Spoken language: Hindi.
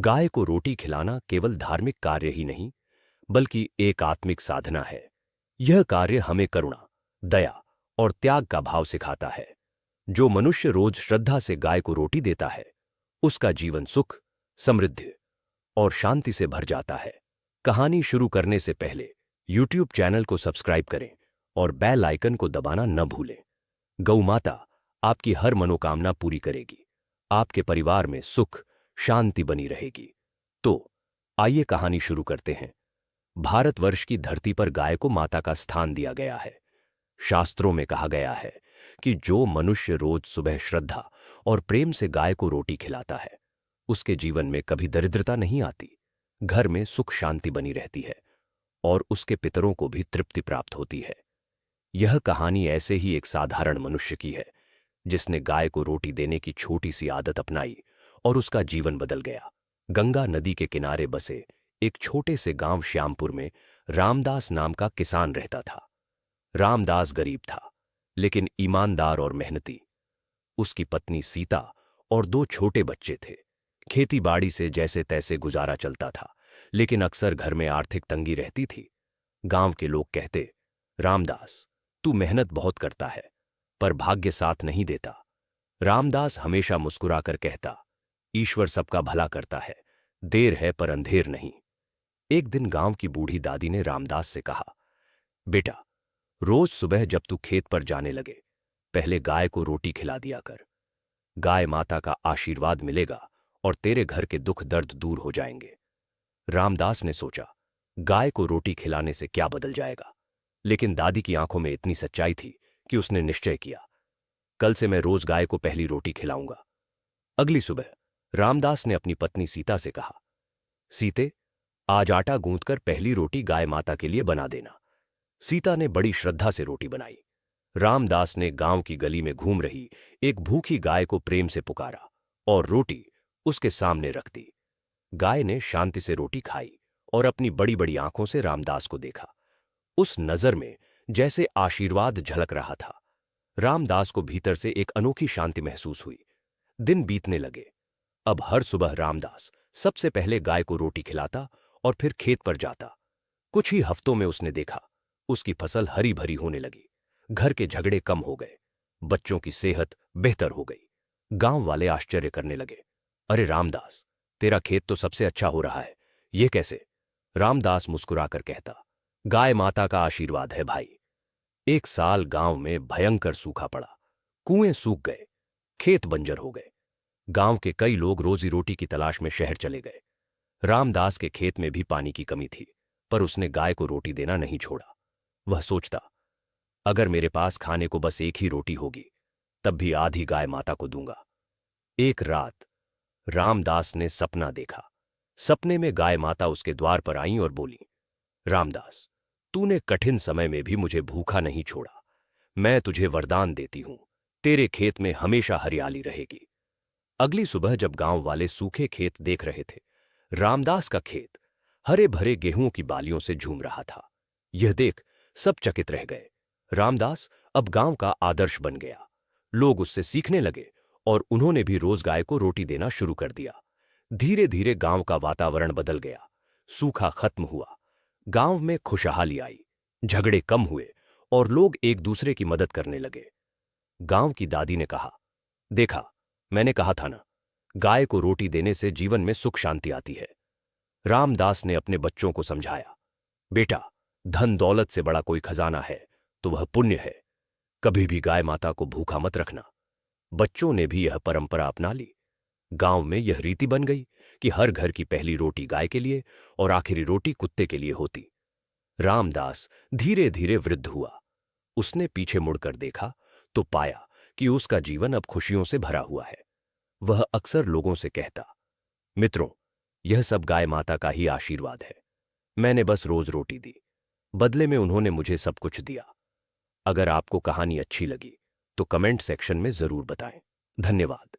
गाय को रोटी खिलाना केवल धार्मिक कार्य ही नहीं, बल्कि एक आत्मिक साधना है। यह कार्य हमें करुणा, दया और त्याग का भाव सिखाता है। जो मनुष्य रोज श्रद्धा से गाय को रोटी देता है, उसका जीवन सुख, समृद्धि और शांति से भर जाता है। कहानी शुरू करने से पहले YouTube चैनल को सब्सक्राइब करें और बेल आइकन को दबाना न भूलें। गौ माता आपकी हर मनोकामना पूरी करेगी। आपके परिवार में सुख, शांति बनी रहेगी। तो आइए कहानी शुरू करते हैं। भारतवर्ष की धरती पर गाय को माता का स्थान दिया गया है। शास्त्रों में कहा गया है कि जो मनुष्य रोज सुबह श्रद्धा और प्रेम से गाय को रोटी खिलाता है, उसके जीवन में कभी दरिद्रता नहीं आती, घर में सुख शांति बनी रहती है और उसके पितरों को भी तृप्ति प्राप्त होती है। यह कहानी ऐसे ही एक साधारण मनुष्य की है, जिसने गाय को रोटी देने की छोटी सी आदत अपनाई और उसका जीवन बदल गया। गंगा नदी के किनारे बसे एक छोटे से गांव श्यामपुर में रामदास नाम का किसान रहता था। रामदास गरीब था, लेकिन ईमानदार और मेहनती। उसकी पत्नी सीता और 2 छोटे बच्चे थे। खेती बाड़ी से जैसे तैसे गुजारा चलता था, लेकिन अक्सर घर में आर्थिक तंगी रहती थी। गांव के लोग कहते, रामदास, तू मेहनत बहुत करता है, पर भाग्य साथ नहीं देता। रामदास हमेशा मुस्कुराकर कहता, ईश्वर सबका भला करता है, देर है पर अंधेर नहीं। एक दिन गांव की बूढ़ी दादी ने रामदास से कहा, बेटा, रोज सुबह जब तू खेत पर जाने लगे, पहले गाय को रोटी खिला दिया कर। गाय माता का आशीर्वाद मिलेगा और तेरे घर के दुख दर्द दूर हो जाएंगे। रामदास ने सोचा, गाय को रोटी खिलाने से क्या बदल जाएगा, लेकिन दादी की आंखों में इतनी सच्चाई थी कि उसने निश्चय किया, कल से मैं रोज गाय को पहली रोटी खिलाऊंगा। अगली सुबह रामदास ने अपनी पत्नी सीता से कहा, सीते, आज आटा गूंथकर पहली रोटी गाय माता के लिए बना देना। सीता ने बड़ी श्रद्धा से रोटी बनाई। रामदास ने गांव की गली में घूम रही एक भूखी गाय को प्रेम से पुकारा और रोटी उसके सामने रख दी। गाय ने शांति से रोटी खाई और अपनी बड़ी बड़ी आंखों से रामदास को देखा। उस नजर में जैसे आशीर्वाद झलक रहा था। रामदास को भीतर से एक अनोखी शांति महसूस हुई। दिन बीतने लगे। अब हर सुबह रामदास सबसे पहले गाय को रोटी खिलाता और फिर खेत पर जाता। कुछ ही हफ्तों में उसने देखा, उसकी फसल हरी भरी होने लगी। घर के झगड़े कम हो गए, बच्चों की सेहत बेहतर हो गई। गांव वाले आश्चर्य करने लगे, अरे रामदास, तेरा खेत तो सबसे अच्छा हो रहा है, ये कैसे? रामदास मुस्कुराकर कहता, गाय माता का आशीर्वाद है भाई। एक साल गांव में भयंकर सूखा पड़ा। कुएं सूख गए, खेत बंजर हो गए। गांव के कई लोग रोजी रोटी की तलाश में शहर चले गए। रामदास के खेत में भी पानी की कमी थी, पर उसने गाय को रोटी देना नहीं छोड़ा। वह सोचता, अगर मेरे पास खाने को बस एक ही रोटी होगी, तब भी आधी गाय माता को दूंगा। एक रात रामदास ने सपना देखा। सपने में गाय माता उसके द्वार पर आईं और बोली, रामदास, तूने कठिन समय में भी मुझे भूखा नहीं छोड़ा। मैं तुझे वरदान देती हूं, तेरे खेत में हमेशा हरियाली रहेगी। अगली सुबह जब गांव वाले सूखे खेत देख रहे थे, रामदास का खेत हरे भरे गेहूं की बालियों से झूम रहा था। यह देख सब चकित रह गए। रामदास अब गांव का आदर्श बन गया। लोग उससे सीखने लगे और उन्होंने भी रोज गाय को रोटी देना शुरू कर दिया। धीरे धीरे गांव का वातावरण बदल गया। सूखा खत्म हुआ, गांव में खुशहाली आई, झगड़े कम हुए और लोग एक दूसरे की मदद करने लगे। गांव की दादी ने कहा, देखा, मैंने कहा था ना, गाय को रोटी देने से जीवन में सुख शांति आती है। रामदास ने अपने बच्चों को समझाया, बेटा, धन दौलत से बड़ा कोई खजाना है तो वह पुण्य है। कभी भी गाय माता को भूखा मत रखना। बच्चों ने भी यह परंपरा अपना ली। गांव में यह रीति बन गई कि हर घर की पहली रोटी गाय के लिए और आखिरी रोटी कुत्ते के लिए होती। रामदास धीरे धीरे वृद्ध हुआ। उसने पीछे मुड़कर देखा तो पाया कि उसका जीवन अब खुशियों से भरा हुआ है। वह अक्सर लोगों से कहता, मित्रों, यह सब गाय माता का ही आशीर्वाद है। मैंने बस रोज रोटी दी, बदले में उन्होंने मुझे सब कुछ दिया। अगर आपको कहानी अच्छी लगी तो कमेंट सेक्शन में जरूर बताएं। धन्यवाद।